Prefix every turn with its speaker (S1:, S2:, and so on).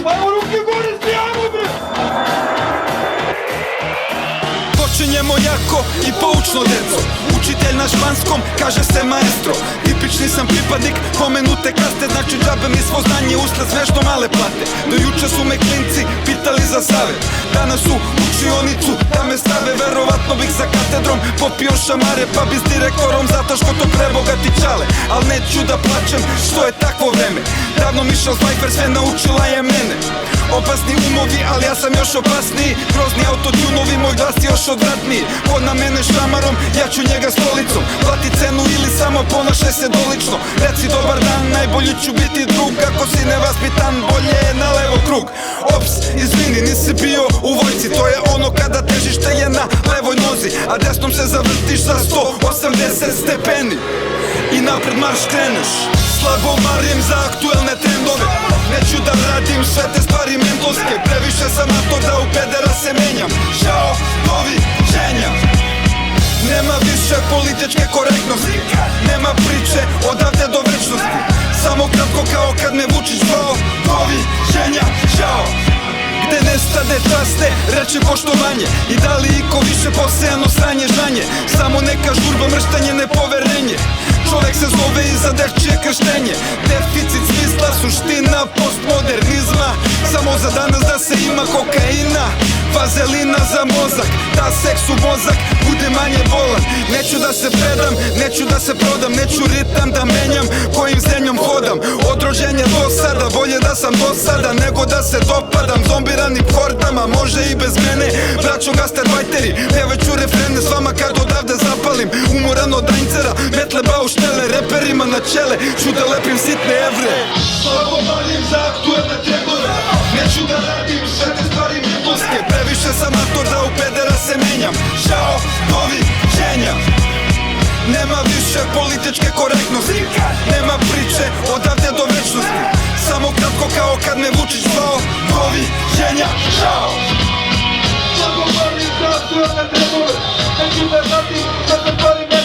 S1: Ajmo ruke gore, svi ajmo bre!
S2: Počinjemo jako i poučno, deco. Učitelj na španskom kaže se maestro. Tipični sam pripadnik pomenute kaste, znači džabe mi svo znanje usled svešto male plate. Do juče su me klinci pitali za savet, danas su učionicu da me stave. Verovatno bih sa katedrom popio šamare, pa bi s direktorom zato što to prebogati čale. Al neću da plačem što je takvo vreme, davno Michelle Pfeiffer sve naučila je mene. Opasni umovi, ali ja sam još opasniji. Grozni autotunovi, moj glas je još odvratniji. Kod na mene šamarom, ja ću njega stolicom. Plati cenu ili samo ponašaj se dolično. Reci dobar dan, najbolji ću biti drug. Ako si nevaspitan, bolje je na levo krug. Ops, izvini, nisi bio u vojci. To je ono kada težište je na levoj nozi, a desnom se zavrtiš za 180 stepeni i napred marš kreneš. Slabo marim za aktuelne trendove, neću da radim sve te stvari mentalske. Previše sam na to da u pedera se menjam. Ćao, doviđenja. Nema više političke korektnosti, nema priče odavde do večnosti. Samo kratko kao kad me Vučić zvao. Doviđenja, ćao. Gde nestade časte, reče poštovanje. I da li iko više posejano sranje žanje. Samo neka žurba, mrštanje, nepoverenje. Čovek se zove iza dečije krštenje. Deficit smisla, suština postmodernizma. Samo za danas da se ima kokaina, vazelina za mozak, da seks u mozak bude manje bolan. Neću da se predam, neću da se prodam, neću ritam da menjam, kojim zemljom hodam. Od rođenja do sada, bolje da sam do sada nego da se dopadam zombiranim hordama. Može i bez mene, braćo gastarbajteri, pevaću refrene s vama kad odavde zapalim. Umoran od danjcera, metle bauštele, reperima na čele ću da lepim sitne evre. Slabo marim za aktuelne trendove, neću da radim sve te stvari mentalske. Previše sam na to da u pedera se menjam. Ćao, doviđenja. Nema više političke korektnosti, nema priče odavde do večnosti. Samo kratko kao kad me Vučić zvao. Doviđenja, ćao.
S1: Slabo marim za aktuelne trendove, neću da radim sve te stvari mentalske.